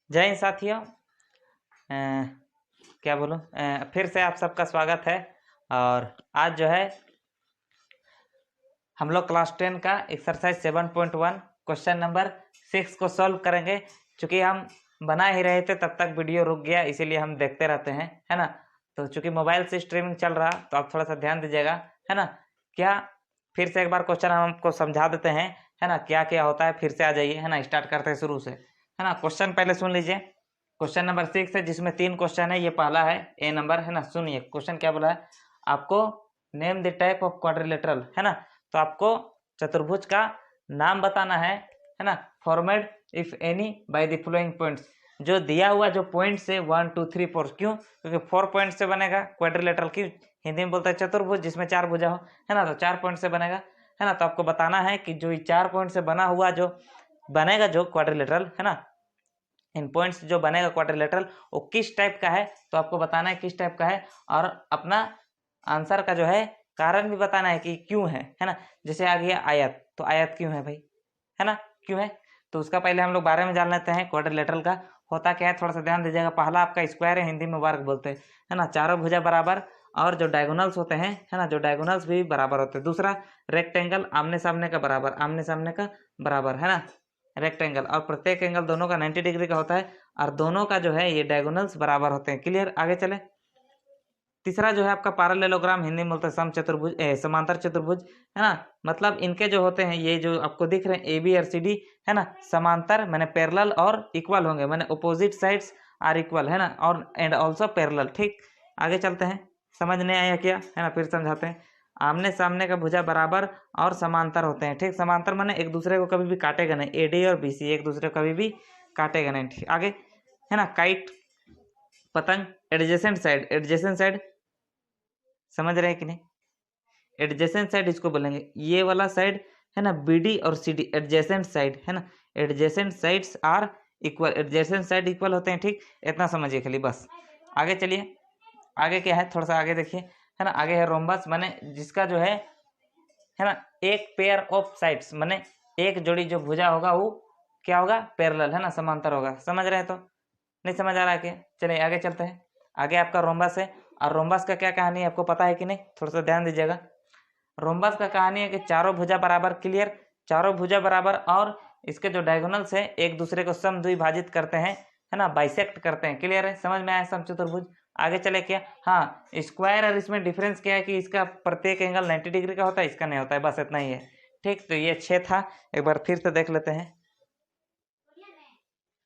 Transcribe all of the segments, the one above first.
जय हिंद साथियों। क्या बोलूं, फिर से आप सबका स्वागत है। और आज जो है हम लोग क्लास 10 का एक्सरसाइज 7.1 क्वेश्चन नंबर 6 को सॉल्व करेंगे। चूँकि हम बना ही रहे थे तब तक वीडियो रुक गया, इसीलिए हम देखते रहते हैं, है ना। तो चूँकि मोबाइल से स्ट्रीमिंग चल रहा तो आप थोड़ा सा ध्यान दीजिएगा, है ना। क्या फिर से एक बार क्वेश्चन हम आपको समझा देते हैं, है ना, क्या क्या होता है। फिर से आ जाइए, है ना, स्टार्ट करते हैं शुरू से, है ना। क्वेश्चन पहले सुन लीजिए। क्वेश्चन नंबर 6 है जिसमें 3 क्वेश्चन है। ये पहला है ए नंबर, है ना। सुनिए क्वेश्चन क्या बोला है। आपको name the type of quadrilateral, है ना। तो आपको चतुर्भुज का नाम बताना है ना। Format if any by the following points, जो दिया हुआ जो पॉइंट से 1 2 3 4, क्यों? क्योंकि 4 पॉइंट से बनेगा क्वाड्रिलेटरल की हिंदी में बोलते हैं चतुर्भुज, जिसमें 4 भुजा हो, है ना। तो 4 पॉइंट से बनेगा, है ना। तो आपको बताना है कि जो 4 पॉइंट से बना हुआ जो बनेगा जो क्वाड्रिलेटरल, है ना, इन पॉइंट्स जो बनेगा क्वाड्रिलेटरल वो किस टाइप का है। तो आपको बताना है किस टाइप का है, और अपना आंसर का जो है कारण भी बताना है कि क्यों है ना। जैसे आ गया आयत, तो आयत क्यों है भाई, है ना, क्यों है। तो उसका पहले हम लोग बारे में जान लेते हैं। क्वाड्रिलेटरल का होता क्या है, थोड़ा सा ध्यान दीजिएगा। पहला आपका स्क्वायर है, हिंदी में वर्ग बोलते हैं, है ना। चारों भुजा बराबर, और जो डायगोनल्स होते हैं, है ना, जो डायगोनल्स भी बराबर होते हैं। दूसरा रेक्टेंगल, आमने सामने का बराबर, आमने सामने का बराबर, है ना, रेक्टेंगल। और प्रत्येक एंगल दोनों का 90 डिग्री का होता है, और दोनों का जो है ये डायगोनल्स बराबर होते हैं। क्लियर, आगे चले। तीसरा जो है आपका पैरेललोग्राम, हिंदी में बोलते हैं सम चतुर्भुज, समांतर चतुर्भुज, है ना। मतलब इनके जो होते हैं ये जो आपको दिख रहे हैं ए बी और सी डी, है ना, समांतर माने पैरेलल और इक्वल होंगे, माने अपोजिट साइड्स आर इक्वल, है ना, और एंड ऑल्सो पैरेलल। ठीक, आगे चलते हैं। समझ नहीं आया क्या, है ना, फिर समझाते हैं। आमने सामने का भुजा बराबर और समांतर होते हैं। ठीक, समांतर माने एक दूसरे को कभी भी काटेगा नहीं, ए डी और बी सी एक दूसरे को कभी भी काटेगा नहीं। ठीक, आगे, है ना। काइट, पतंग, एडजेसेंट साइड, एडजेसेंट साइड समझ रहे हैं कि नहीं। एडजेसेंट साइड इसको बोलेंगे, ये वाला साइड, है ना, बीडी और सीडी एडजेसेंट साइड, है ना। Adjacent sides are equal, adjacent side equal होते हैं। ठीक, इतना समझिए खाली बस। आगे चलिए, आगे क्या है, थोड़ा सा आगे देखिए, है ना। आगे है रोम्बस, माने जिसका जो है ना, एक पेयर ऑफ साइड्स, माने एक जोड़ी जो भुजा होगा वो क्या होगा, पैरेलल, है ना, समांतर होगा। समझ रहे हैं? तो नहीं समझ आ रहा है क्या? चलिए आगे चलते हैं। आगे आपका रोम्बस है, और रोम्बस का क्या कहानी है आपको पता है कि नहीं, थोड़ा सा ध्यान दीजिएगा। रोम्बस का कहानी है कि चारों भुजा बराबर, क्लियर, चारों भुजा बराबर, और इसके जो डायगोनल्स है एक दूसरे को समद्विभाजित करते हैं, है ना, बाइसेक्ट करते हैं। क्लियर है, समझ में आया समचतुर्भुज। आगे चले क्या, हाँ, स्क्वायर और इसमें डिफरेंस क्या है कि इसका प्रत्येक एंगल 90 डिग्री का होता है, इसका नहीं होता है, बस इतना ही है। ठीक, तो ये 6 था। एक बार फिर से देख लेते हैं,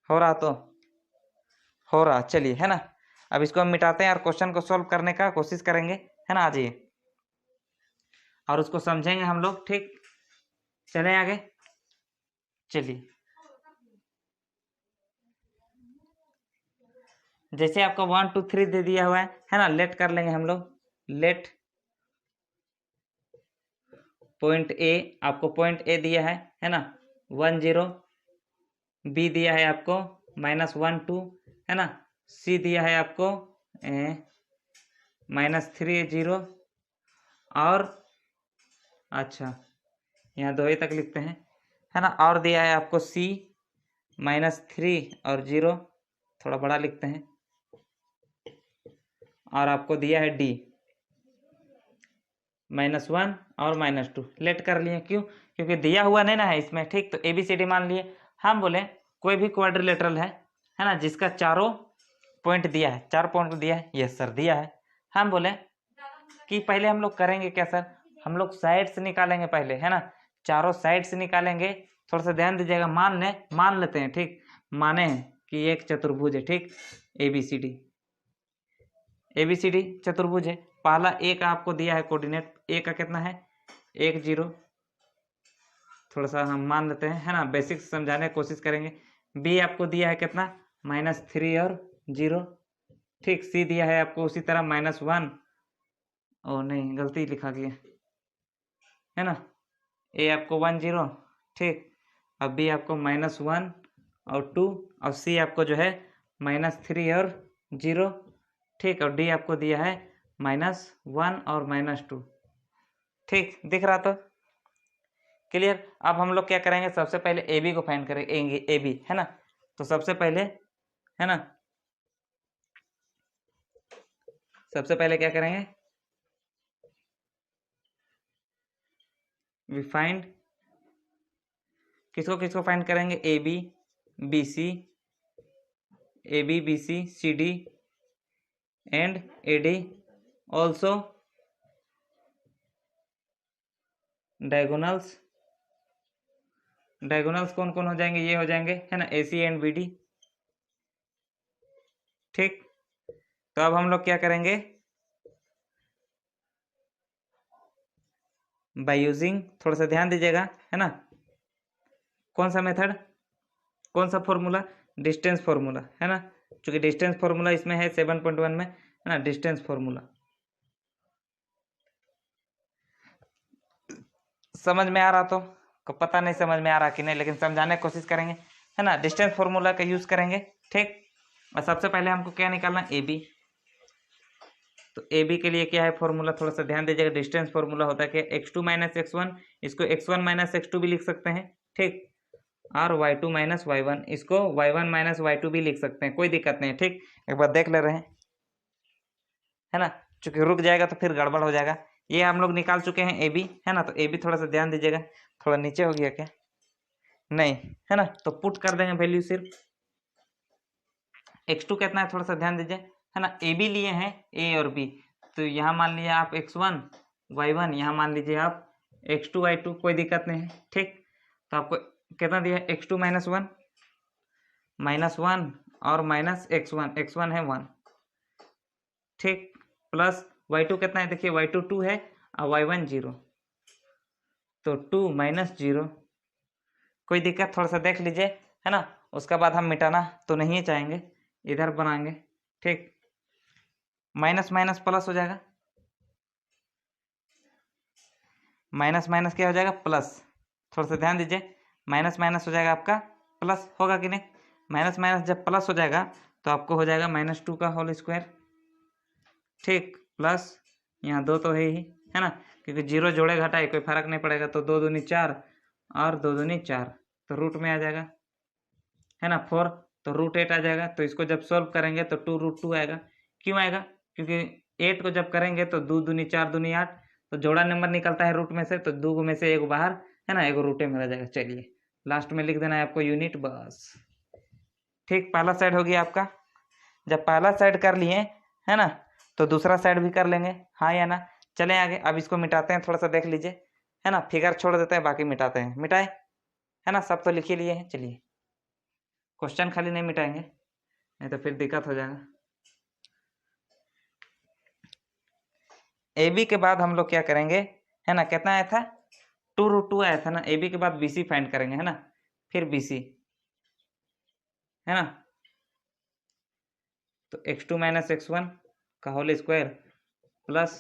हो रहा तो हो रहा, चलिए, है ना। अब इसको हम मिटाते हैं और क्वेश्चन को सॉल्व करने का कोशिश करेंगे, है ना। आ जाइए, और उसको समझेंगे हम लोग। ठीक, चलें आगे, चलिए। जैसे आपको 1 2 3 दे दिया हुआ है ना, लेट कर लेंगे हम लोग। लेट पॉइंट ए, आपको पॉइंट ए दिया है ना, 1 0। बी दिया है आपको -1 2, है ना। सी दिया है आपको -3 0, और अच्छा यहाँ 2 तक लिखते हैं, है ना। और दिया है आपको सी -3 और 0, थोड़ा बड़ा लिखते हैं। और आपको दिया है डी -1 और -2, लेट कर लिए। क्यों? क्योंकि दिया हुआ नहीं ना है इसमें। ठीक, तो ए बी सी डी मान लिए। हम बोले कोई भी क्वाड्रिलेटरल है ना, जिसका चारों पॉइंट दिया है, 4 पॉइंट दिया है, यस सर दिया है। हम बोले कि पहले हम लोग करेंगे क्या सर, हम लोग साइड से निकालेंगे पहले, है ना, चारों साइड से निकालेंगे। थोड़ा सा ध्यान दीजिएगा, मान लेते हैं, ठीक, माने हैं कि एक चतुर्भुज है। ठीक, ए बी सी डी चतुर्भुज है। पहला ए का आपको दिया है कोऑर्डिनेट, ए का कितना है 1 0, थोड़ा सा हम मान लेते हैं, है ना, बेसिक्स समझाने की कोशिश करेंगे। बी आपको दिया है कितना -3 और 0। ठीक, सी दिया है आपको उसी तरह -1, ओ नहीं गलती लिखा गया, है ना। ए आपको 1 0, ठीक। अब बी आपको -1 और 2, और सी आपको जो है -3 और 0, ठीक। और डी आपको दिया है -1 और -2, ठीक, दिख रहा तो क्लियर। अब हम लोग क्या करेंगे, सबसे पहले ए बी को फाइंड करेंगे, ए बी, है ना। तो सबसे पहले है ना। सबसे पहले क्या करेंगे, वी फाइंड, किसको किसको फाइंड करेंगे, A B B C, A B B C C D and A D, also diagonals. Diagonals कौन कौन हो जाएंगे, ये हो जाएंगे, है ना, A C and B D. ठीक, तो अब हम लोग क्या करेंगे, बाय यूजिंग, थोड़ा सा ध्यान दीजिएगा, है ना, कौन सा मेथड, कौन सा फॉर्मूला, डिस्टेंस फॉर्मूला, है ना, क्योंकि डिस्टेंस फॉर्मूला इसमें है 7.1 में, है ना, डिस्टेंस फॉर्मूला। समझ में आ रहा तो पता नहीं समझ में आ रहा कि नहीं, लेकिन समझाने की कोशिश करेंगे, है ना। डिस्टेंस फॉर्मूला का यूज करेंगे। ठीक, और सबसे पहले हमको क्या निकालना, ए बी। तो ए बी के लिए क्या है फॉर्मूला, थोड़ा सा ध्यान दीजिएगा। डिस्टेंस फॉर्मूला होता है कि x2 माइनस x1, इसको x1 माइनस x2 भी लिख सकते हैं। ठीक, और y2 माइनस y1, इसको y1 माइनस y2 भी लिख सकते हैं, कोई दिक्कत नहीं है। ठीक, एक बार देख ले रहे हैं, है ना, चूंकि रुक जाएगा तो फिर गड़बड़ हो जाएगा। ये हम लोग निकाल चुके हैं ए बी, है ना। तो ए बी थोड़ा सा ध्यान दीजिएगा, थोड़ा नीचे हो गया क्या, नहीं, है ना, तो पुट कर देंगे वैल्यू सिर्फ। x2 कितना है, थोड़ा सा ध्यान दीजिए, है ना। ए बी लिए हैं, ए और बी, तो यहाँ मान लीजिए आप x1 y1, यहाँ मान लीजिए आप x2 y2, कोई दिक्कत नहीं है। ठीक, तो आपको कितना दिया है, x2 minus one, minus one और माइनस x1, x1 है 1। ठीक, प्लस y2 कितना है, देखिए y2 2 है और y1 0, तो 2 माइनस 0, कोई दिक्कत, थोड़ा सा देख लीजिए, है ना। उसका बाद हम मिटाना तो नहीं चाहेंगे, इधर बनाएंगे। ठीक, माइनस माइनस प्लस हो जाएगा, माइनस माइनस क्या हो जाएगा, प्लस। थोड़ा सा ध्यान दीजिए, माइनस माइनस हो जाएगा आपका प्लस, होगा कि नहीं। माइनस माइनस जब प्लस हो जाएगा तो आपको हो जाएगा -2 का होल स्क्वायर। ठीक, प्लस यहाँ 2 तो है ही, है ना, क्योंकि 0 जोड़े घटाए कोई फर्क नहीं पड़ेगा, तो 2 दूनी 4 और 2 दूनी 4, तो रूट में आ जाएगा, है ना, 4, तो √8 आ जाएगा। तो इसको जब सॉल्व करेंगे तो 2√2 आएगा। क्यों आएगा, क्योंकि 8 को जब करेंगे तो 2 दूनी 4 दूनी 8, तो जोड़ा नंबर निकलता है रूट में से, तो 2 में से एक बाहर, है ना, एक रूटे में रह जाएगा। चलिए लास्ट में लिख देना है आपको यूनिट, बस। ठीक, पहला साइड हो गया आपका। जब पहला साइड कर लिए, है ना, तो दूसरा साइड भी कर लेंगे, हाँ या ना। चलें आगे, अब इसको मिटाते हैं, थोड़ा सा देख लीजिए, है ना, फिगर छोड़ देते हैं, बाकी मिटाते हैं। मिटाए, है ना, सब तो लिख ही लिए हैं। चलिए, क्वेश्चन खाली नहीं मिटाएंगे, नहीं तो फिर दिक्कत हो जाएगा। ए बी के बाद हम लोग क्या करेंगे, है ना, कितना आया था, 2√2 आया था ना। ए बी के बाद बी सी फाइंड करेंगे, है ना, फिर बी सी, है ना। तो x2 माइनस x1 का whole square plus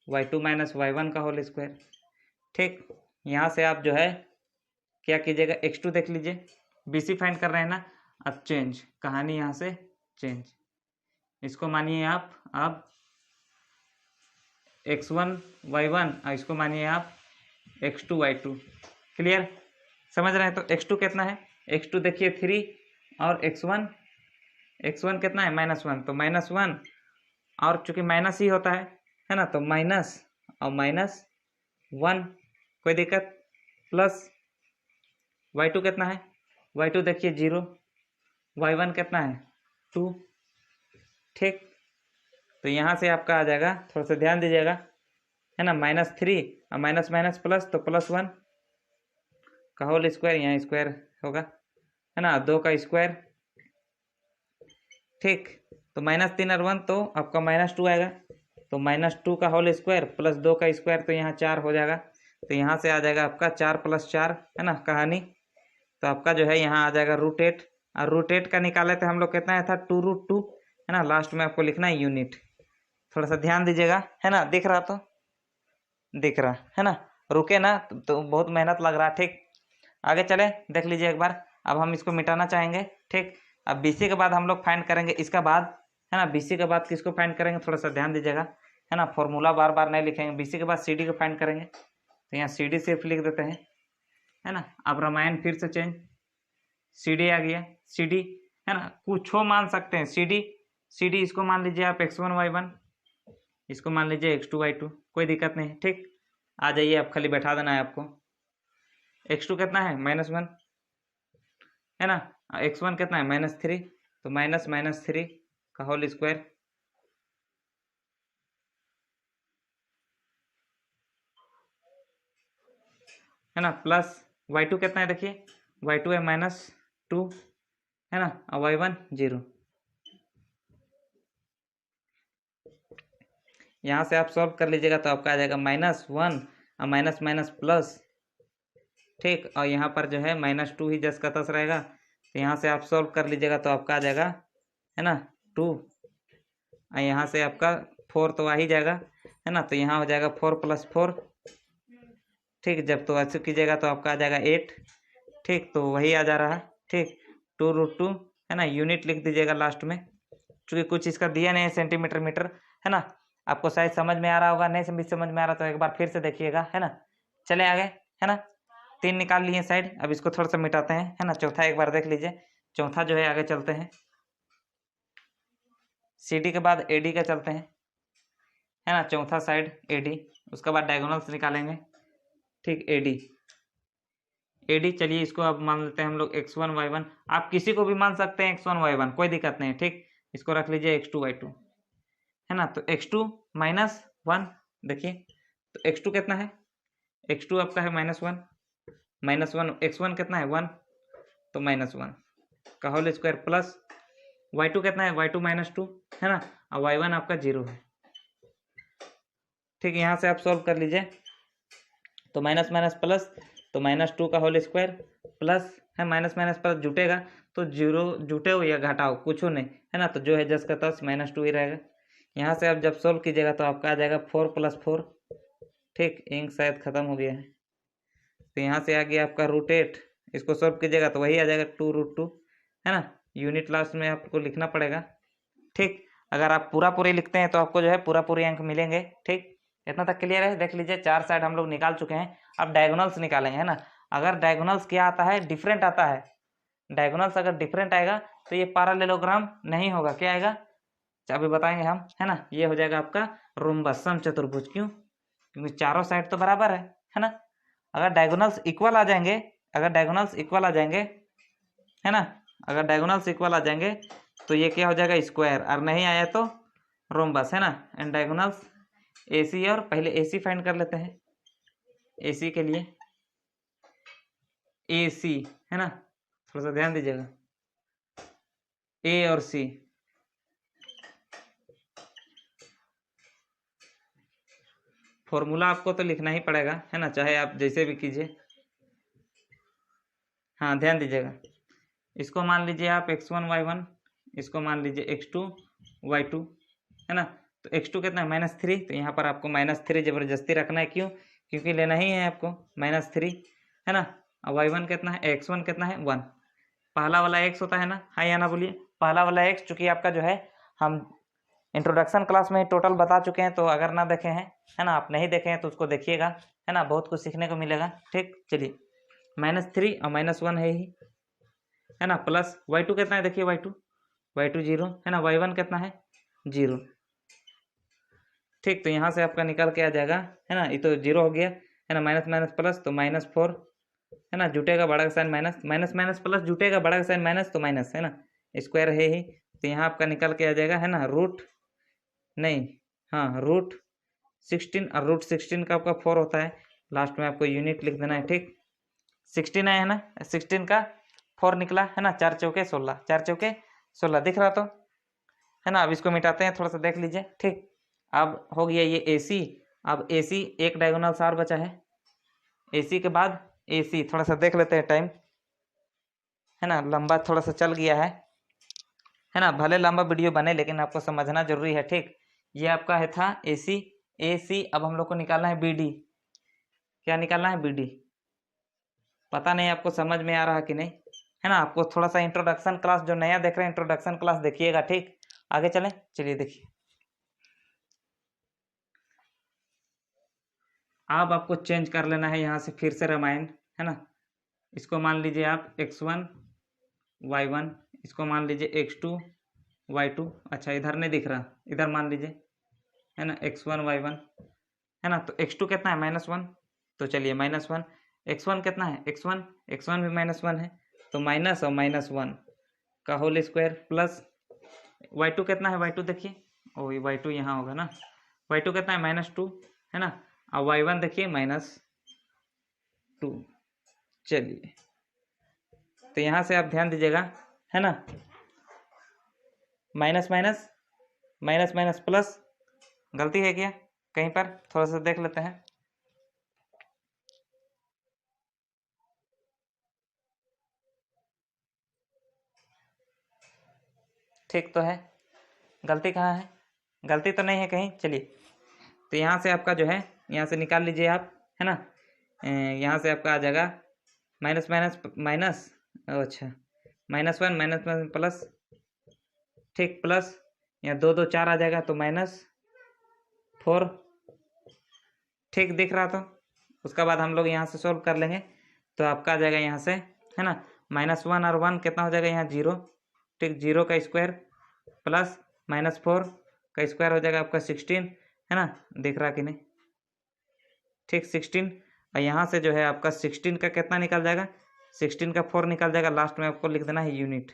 y2 minus y1 का होल स्क्वायर। ठीक, यहाँ से आप जो है क्या कीजिएगा, x2 देख लीजिए, बी सी फाइंड कर रहे हैं ना। अब चेंज कहानी, यहाँ से चेंज, इसको मानिए आप अब x1 y1 और इसको मानिए आप x2 y2। क्लियर, समझ रहे हैं। तो x2 कितना है, x2 देखिए 3 और x1 कितना है, -1, तो -1, और चूंकि माइनस ही होता है ना, तो माइनस और -1, कोई दिक्कत, प्लस y2 कितना है, y2 देखिए 0, y1 कितना है 2। ठीक, तो यहाँ से आपका आ जाएगा, थोड़ा सा ध्यान दीजिएगा, है ना, -3 और माइनस माइनस प्लस, तो +1 का होल स्क्वायर, यहाँ स्क्वायर होगा, है ना, 2 का स्क्वायर। ठीक, तो -3 और 1 तो आपका -2 आएगा, तो -2 का होल स्क्वायर प्लस 2 का स्क्वायर, तो यहाँ 4 हो जाएगा। तो यहाँ से आ जाएगा आपका 4 + 4, है ना, कहानी। तो आपका जो है यहाँ आ जाएगा √8, और √8 का निकाले थे हम लोग, कितना आया था, 2√2, है ना। लास्ट में आपको लिखना है यूनिट, थोड़ा सा ध्यान दीजिएगा, है ना, दिख रहा, तो दिख रहा है ना, रुके ना तो बहुत मेहनत लग रहा है। ठीक, आगे चले, देख लीजिए एक बार। अब हम इसको मिटाना चाहेंगे। ठीक, अब बीसी के बाद हम लोग फाइंड करेंगे इसका बाद, है ना, बीसी के बाद किसको फाइंड करेंगे, थोड़ा सा ध्यान दीजिएगा, है ना, फॉर्मूला बार बार नहीं लिखेंगे। बीसी के बाद सीडी को फाइंड करेंगे, तो यहाँ सीडी सिर्फ लिख देते हैं, है ना। अब रामायण फिर से चेंज, सीडी आ गया, सीडी, है ना, कुछ मान सकते हैं। सी डी इसको मान लीजिए आप x1 y1, इसको मान लीजिए x2 y2, कोई दिक्कत नहीं है। ठीक, आ जाइए, आप खाली बैठा देना है आपको। x2 कितना है -1 है ना, x1 कितना है -3, तो -3 का होल स्क्वायर है ना, प्लस y2 कितना है देखिए, y2 है -2 है ना, और y1 0। यहाँ से आप सॉल्व कर लीजिएगा तो आपका आ जाएगा -1 और माइनस माइनस प्लस। ठीक, और यहाँ पर जो है -2 ही जस का तस रहेगा, तो यहाँ से आप सॉल्व कर लीजिएगा तो आपका आ जाएगा है ना 2, और यहाँ से आपका 4 तो आ ही जाएगा है ना, तो यहाँ हो जाएगा 4 + 4। ठीक, जब तो ऐसे कीजिएगा तो आपका आ जाएगा 8। ठीक, तो वही आ जा रहा है। ठीक, 2√2 है ना, यूनिट लिख दीजिएगा लास्ट में, क्योंकि कुछ इसका दिया नहीं है सेंटीमीटर मीटर है ना। आपको शायद समझ में आ रहा होगा, नहीं समझ में आ रहा तो एक बार फिर से देखिएगा है ना। चले आगे है ना, 3 निकाल लिए साइड, अब इसको थोड़ा सा मिटाते हैं है ना। चौथा एक बार देख लीजिए, चौथा जो है आगे चलते हैं, CD के बाद AD का चलते हैं है ना, चौथा साइड AD, उसके बाद डायगोनल्स निकालेंगे। ठीक, AD चलिए इसको अब मान लेते हैं हम लोग x1 y1, आप किसी को भी मान सकते हैं x1 y1, कोई दिक्कत नहीं। ठीक, इसको रख लीजिए x2 y2 है ना, तो x2 -1 देखिए, तो x2 कितना है, x2 आपका है -1 x1 कितना है 1, तो -1 का होल स्क्वायर प्लस y2 कितना है y2 -2 है ना, और y1 आपका 0 है। ठीक, यहाँ से आप सॉल्व कर लीजिए, तो माइनस माइनस प्लस, तो -2 का होल स्क्वायर प्लस है, माइनस माइनस प्लस जुटेगा तो 0, जुटे हो या घटाओ कुछ नहीं है ना, तो जो है जस का तस -2 ही रहेगा। यहाँ से आप जब सॉल्व कीजिएगा तो आपका आ जाएगा 4 + 4। ठीक, इंक शायद ख़त्म हो गया है, तो यहाँ से आ गया आपका √8, इसको सॉल्व कीजिएगा तो वही आ जाएगा 2√2 है ना, यूनिट लास्ट में आपको लिखना पड़ेगा। ठीक, अगर आप पूरी लिखते हैं तो आपको जो है पूरे अंक मिलेंगे। ठीक, इतना तक क्लियर है, देख लीजिए 4 साइड हम लोग निकाल चुके हैं, अब डायगोनल्स निकालेंगे है ना। अगर डायगोनल्स क्या आता है, डिफरेंट आता है, डायगोनल्स अगर डिफरेंट आएगा तो ये पैरेललोग्राम नहीं होगा, क्या आएगा अभी बताएंगे हम है ना। ये हो जाएगा आपका रोम्बस समचतुर्भुज, क्यों, क्योंकि चारों साइड तो बराबर है ना। अगर डायगोनल्स इक्वल आ जाएंगे, है ना, अगर डायगोनल्स इक्वल आ जाएंगे तो ये क्या हो जाएगा स्क्वायर, और नहीं आया तो रोम्बस है ना। एंड डायगोनल्स AC, और पहले AC फाइंड कर लेते हैं, AC के लिए AC है ना, थोड़ा सा ध्यान दीजिएगा, A और C, फॉर्मूला आपको तो लिखना ही पड़ेगा है ना, चाहे आप जैसे भी कीजिए। हाँ, ध्यान दीजिएगा, इसको मान लीजिए आप x1 y1, इसको मान लीजिए x2 y2 है ना, तो x2 कितना है -3, तो यहाँ पर आपको -3 जबरदस्ती रखना है, क्यों, क्योंकि लेना ही है आपको -3 है ना। और y1 कितना है, x1 कितना है 1, पहला वाला x होता है ना, हाँ या ना बोलिए, पहला वाला x, चूँकि आपका जो है हम इंट्रोडक्शन क्लास में टोटल बता चुके हैं, तो अगर ना देखे हैं है ना, आप नहीं देखे हैं तो उसको देखिएगा है ना, बहुत कुछ सीखने को मिलेगा। ठीक, चलिए -3 और -1 है ही है ना, प्लस y2 कितना है देखिए, y2 0 है ना, y1 कितना है 0। ठीक, तो यहाँ से आपका निकल के आ जाएगा है ना, ये तो 0 हो गया है ना, माइनस माइनस प्लस तो -4 है ना, जुटेगा बड़ा का sign minus, minus minus plus जुटेगा बड़ा का साइन माइनस, तो माइनस है ना, स्क्वायर है ही, तो यहाँ आपका निकल के आ जाएगा है ना √16, और √16 का आपका 4 होता है, लास्ट में आपको यूनिट लिख देना है। ठीक, 16 है ना, 16 का 4 निकला है ना, 4 चौके 16, 4 चौके 16 दिख रहा तो है ना। अब इसको मिटाते हैं, थोड़ा सा देख लीजिए। ठीक, अब हो गया ये AC, अब AC एक डायगोनल और बचा है, AC के बाद AC, थोड़ा सा देख लेते हैं टाइम है ना, लंबा थोड़ा सा चल गया है ना, भले लंबा वीडियो बने लेकिन आपको समझना जरूरी है। ठीक, ये आपका है था AC, अब हम लोग को निकालना है BD, क्या निकालना है BD, पता नहीं आपको समझ में आ रहा कि नहीं है ना। आपको थोड़ा सा इंट्रोडक्शन क्लास, जो नया देख रहे हैं इंट्रोडक्शन क्लास देखिएगा। ठीक, आगे चलें, चलिए देखिए, अब आपको चेंज कर लेना है यहाँ से फिर से रामायण है ना, इसको मान लीजिए आप x1 y1, इसको मान लीजिए x2 y2, अच्छा इधर नहीं दिख रहा, इधर मान लीजिए, है ना, x1 y1, है ना। तो x2 कितना है -1, तो चलिए -1, x1 कितना है, x1 भी -1 है, तो माइनस और -1 का होल स्क्वायर प्लस y2 कितना है, y2 देखिए, ओ ये y2 यहाँ होगा ना, y2 कितना है -2, है ना, और y1 देखिए -2। चलिए तो यहाँ से आप ध्यान दीजिएगा, है ना, minus minus minus minus plus, गलती है क्या कहीं पर, थोड़ा सा देख लेते हैं। ठीक तो है, गलती कहाँ है, गलती तो नहीं है कहीं। चलिए तो यहाँ से आपका जो है, यहाँ से निकाल लीजिए आप, है ना, यहाँ से आपका आ जाएगा माइनस माइनस माइनस, अच्छा -1 -1 प्लस, ठीक, प्लस यहाँ 2 2 4 आ जाएगा, तो -4, ठीक दिख रहा। तो उसका बाद हम लोग यहाँ से सोल्व कर लेंगे, तो आपका आ जाएगा यहाँ से, है ना, -1 और 1 कितना हो जाएगा यहाँ 0, ठीक, 0 का स्क्वायर प्लस -4 का स्क्वायर हो जाएगा आपका 16, है ना, दिख रहा कि नहीं, ठीक 16, और यहाँ से जो है आपका 16 का कितना निकल जाएगा, 16 का 4 निकल जाएगा, लास्ट में आपको लिख देना है यूनिट।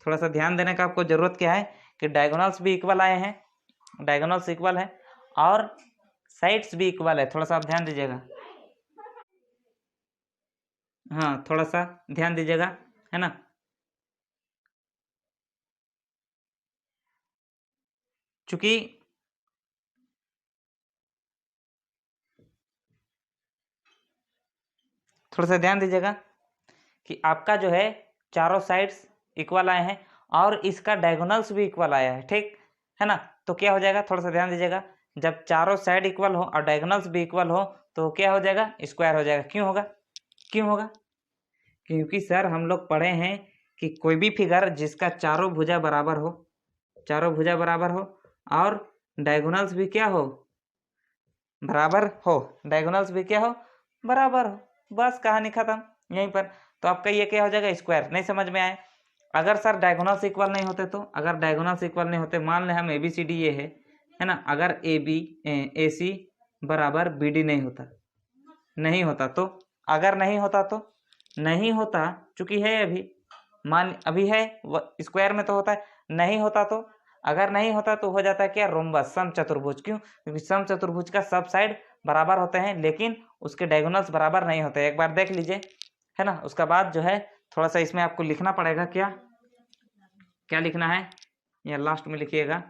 थोड़ा सा ध्यान देने का आपको ज़रूरत क्या है कि डायगोनल्स भी इक्वल आए हैं, डायगोनल्स इक्वल है और साइड्स भी इक्वल है, थोड़ा सा आप ध्यान दीजिएगा, हाँ थोड़ा सा ध्यान दीजिएगा, है ना। चूंकि थोड़ा सा ध्यान दीजिएगा कि आपका जो है चारों साइड्स इक्वल आए हैं और इसका डायगोनल्स भी इक्वल आया है, ठीक है ना। तो क्या हो जाएगा, थोड़ा सा ध्यान दीजिएगा, जब चारों साइड इक्वल हो और डायगोनल्स भी इक्वल हो तो क्या हो जाएगा, स्क्वायर हो जाएगा। क्यों होगा, क्यों होगा, क्योंकि सर हम लोग पढ़े हैं कि कोई भी फिगर जिसका चारों भुजा बराबर हो, चारों भुजा बराबर हो और डायगोनल्स भी क्या हो, बराबर हो, डायगोनल्स भी क्या हो, बराबर हो, बस कहानी खत्म यहीं पर। तो आपका ये क्या हो जाएगा, स्क्वायर। नहीं समझ में आए, अगर सर डायगोनल्स इक्वल नहीं होते तो, अगर डायगोनल्स इक्वल नहीं होते, मान लें हम ABCD ये है ना, अगर AC बराबर BD नहीं होता, नहीं होता तो, अगर नहीं होता तो, नहीं होता चूंकि है अभी, मान अभी है, स्क्वायर में तो होता है, नहीं होता तो, अगर नहीं होता तो हो जाता है क्या, रोम्बस, सम चतुर्भुज। क्यों, क्योंकि सम चतुर्भुज का सब साइड बराबर होते हैं लेकिन उसके डायगोनल्स बराबर नहीं होते, एक बार देख लीजिए, है ना। उसका बाद जो है थोड़ा सा इसमें आपको लिखना पड़ेगा, क्या क्या लिखना है, या लास्ट में लिखिएगा,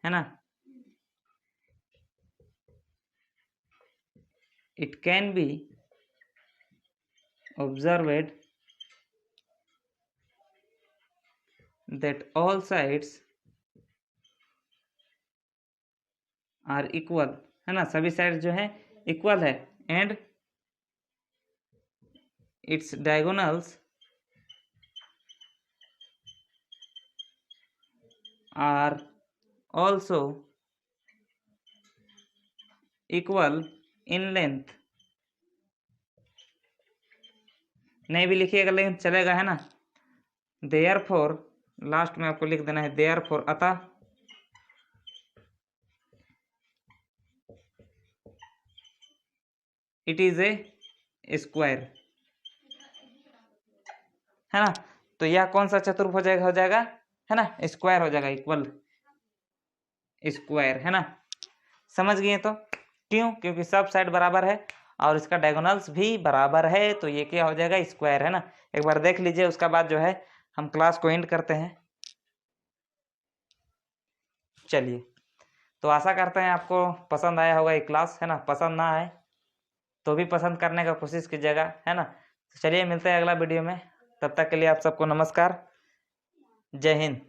है ना, it can be observed that all sides are equal, है ना, सभी साइड जो है इक्वल है, and its diagonals are also equal in length. नहीं भी लिखिएगा लेकिन चलेगा, है ना। देयरफॉर, लास्ट में आपको लिख देना है देयरफॉर, अतः इट इज ए स्क्वायर, है ना। तो यह कौन सा चतुर्भुज हो जाएगा, है ना, स्क्वायर हो जाएगा, इक्वल स्क्वायर, है ना। समझ गए तो, क्यों, क्योंकि सब साइड बराबर है और इसका डायगोनल्स भी बराबर है, तो ये क्या हो जाएगा, स्क्वायर, है ना। एक बार देख लीजिए, उसका बाद जो है हम क्लास को एंड करते हैं। चलिए, तो आशा करते हैं आपको पसंद आया होगा ये क्लास, है ना। पसंद ना आए तो भी पसंद करने का कोशिश कीजिएगा, है ना। तो चलिए मिलते हैं अगला वीडियो में, तब तक के लिए आप सबको नमस्कार, जय हिंद।